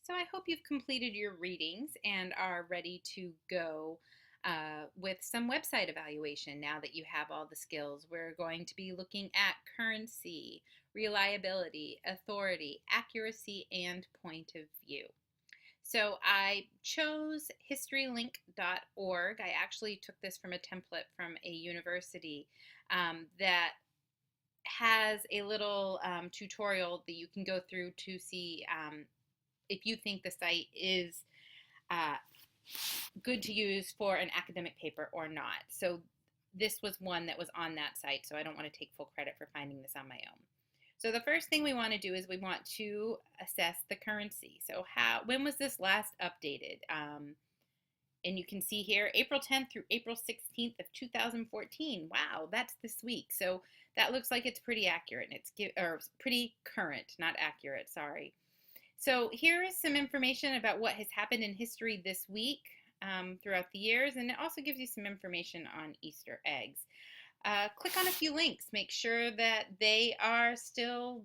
So I hope you've completed your readings and are ready to go with some website evaluation now that you have all the skills. We're going to be looking at currency, reliability, authority, accuracy, and point of view. So I chose historylink.org. I actually took this from a template from a university that has a little tutorial that you can go through to see if you think the site is uh, good to use for an academic paper or not. So this was one that was on that site, so I don't want to take full credit for finding this on my own. So the first thing we want to do is we want to assess the currency. So when was this last updated? And you can see here April 10th through April 16th of 2014. Wow, that's this week. So that looks like it's pretty accurate. Or pretty current, not accurate, sorry. So here is some information about what has happened in history this week throughout the years, and it also gives you some information on Easter eggs. Click on a few links. Make sure that they are still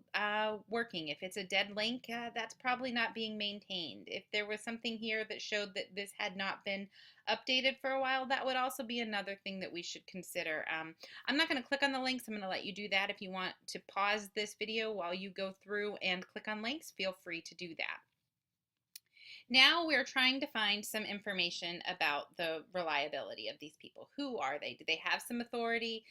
working. If it's a dead link, that's probably not being maintained. If there was something here that showed that this had not been updated for a while, that would also be another thing that we should consider. I'm not going to click on the links. I'm going to let you do that. If you want to pause this video while you go through and click on links, feel free to do that. Now we're trying to find some information about the reliability of these people. Who are they? Do they have some authority?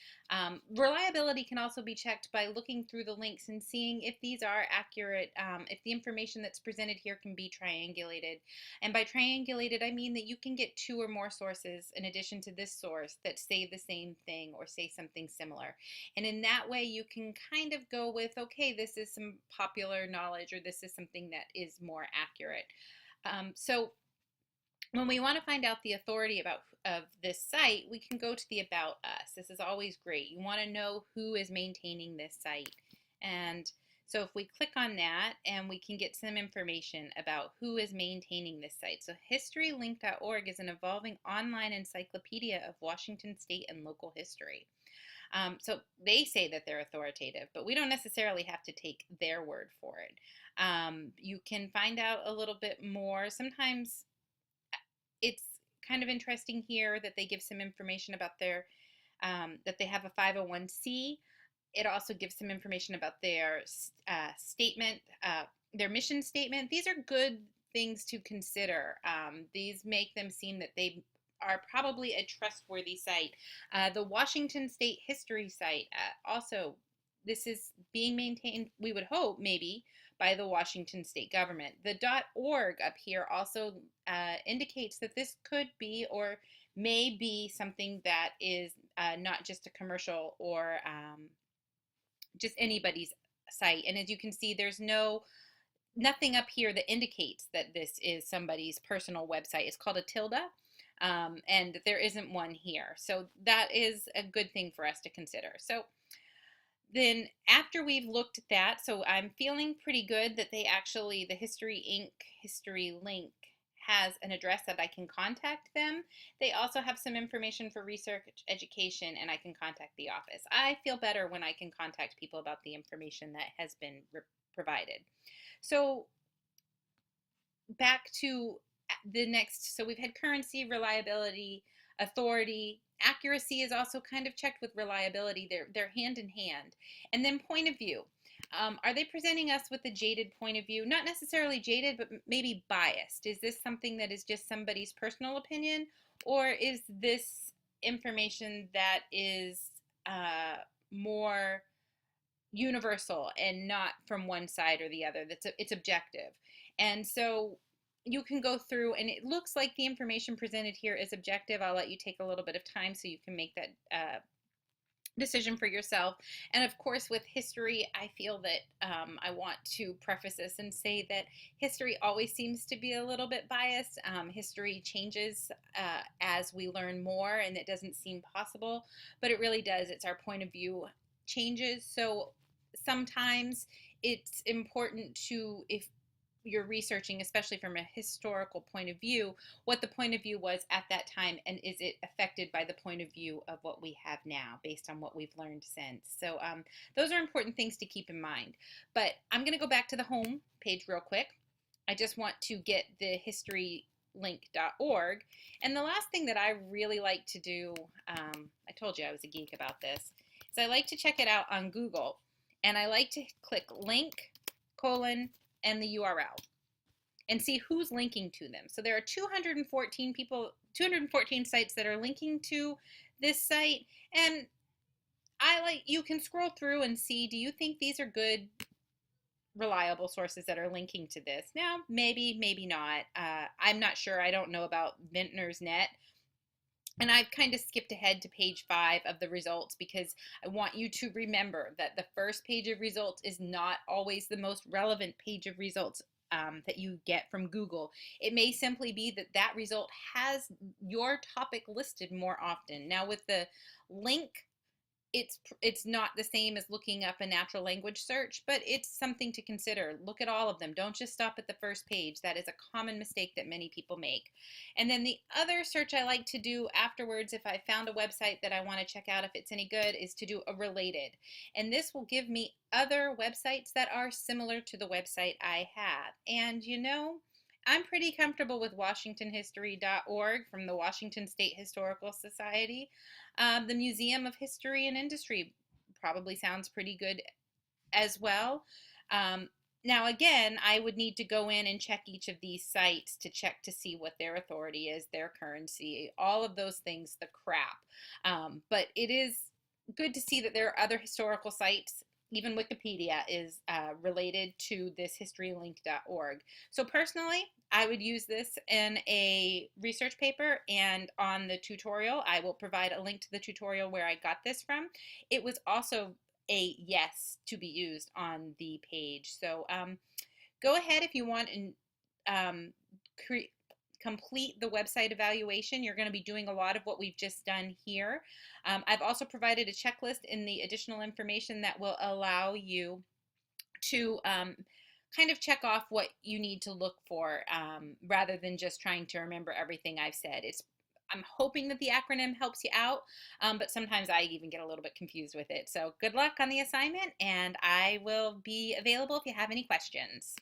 Reliability can also be checked by looking through the links and seeing if these are accurate, if the information that's presented here can be triangulated. And by triangulated, I mean that you can get two or more sources in addition to this source that say the same thing or say something similar. And in that way, you can kind of go with, okay, this is some popular knowledge or this is something that is more accurate. So when we want to find out the authority of this site, we can go to the About Us. This is always great. You want to know who is maintaining this site. And so if we click on that, and we can get some information about who is maintaining this site. So historylink.org is an evolving online encyclopedia of Washington state and local history. So they say that they're authoritative, but we don't necessarily have to take their word for it. You can find out a little bit more. Sometimes it's kind of interesting here that they give some information about that they have a 501c. It also gives some information about their statement, their mission statement. These are good things to consider. These make them seem that they are probably a trustworthy site. The Washington State History site also, this is being maintained, we would hope, maybe, by the Washington State government. The .org up here also indicates that this could be or may be something that is not just a commercial or just anybody's site. And as you can see, there's nothing up here that indicates that this is somebody's personal website. It's called a tilde. And there isn't one here. So that is a good thing for us to consider. So then after we've looked at that, so I'm feeling pretty good that they actually, the History Inc. History Link has an address that I can contact them. They also have some information for research education, and I can contact the office. I feel better when I can contact people about the information that has been provided. So back to the next, so we've had currency, reliability, authority. Accuracy is also kind of checked with reliability. They're hand in hand. And then point of view. Are they presenting us with a jaded point of view? Not necessarily jaded, but maybe biased. Is this something that is just somebody's personal opinion? Or is this information that is more universal and not from one side or the other? It's objective. And so you can go through, and it looks like the information presented here is objective. I'll let you take a little bit of time so you can make that decision for yourself. And of course, with history, I feel that I want to preface this and say that history always seems to be a little bit biased. History changes as we learn more, and it doesn't seem possible, but it really does. It's our point of view changes. So sometimes it's important to, if you're researching, especially from a historical point of view, what the point of view was at that time, and is it affected by the point of view of what we have now based on what we've learned since. So those are important things to keep in mind. But I'm going to go back to the home page real quick. I just want to get the historylink.org. And the last thing that I really like to do, I told you I was a geek about this, is I like to check it out on Google. And I like to click link, colon, and the URL and see who's linking to them. So there are 214 people, 214 sites that are linking to this site. And you can scroll through and see, do you think these are good, reliable sources that are linking to this? Now, maybe, maybe not. I'm not sure. I don't know about Vintner's Net. And I've kind of skipped ahead to page 5 of the results because I want you to remember that the first page of results is not always the most relevant page of results that you get from Google. It may simply be that that result has your topic listed more often. Now, with the link, it's not the same as looking up a natural language search, but it's something to consider. Look at all of them. Don't just stop at the first page. That is a common mistake that many people make. And then the other search I like to do afterwards, if I found a website that I want to check out if it's any good, is to do a related. And this will give me other websites that are similar to the website I have. And you know, I'm pretty comfortable with WashingtonHistory.org from the Washington State Historical Society. The Museum of History and Industry probably sounds pretty good as well. Now, again, I would need to go in and check each of these sites to check to see what their authority is, their currency, all of those things, the crap. But it is good to see that there are other historical sites. Even Wikipedia is related to this historylink.org. So personally, I would use this in a research paper, and on the tutorial, I will provide a link to the tutorial where I got this from. It was also a yes to be used on the page. So go ahead if you want and um, complete the website evaluation. You're going to be doing a lot of what we've just done here. I've also provided a checklist in the additional information that will allow you to kind of check off what you need to look for rather than just trying to remember everything I've said. I'm hoping that the acronym helps you out, but sometimes I even get a little bit confused with it. So good luck on the assignment, and I will be available if you have any questions.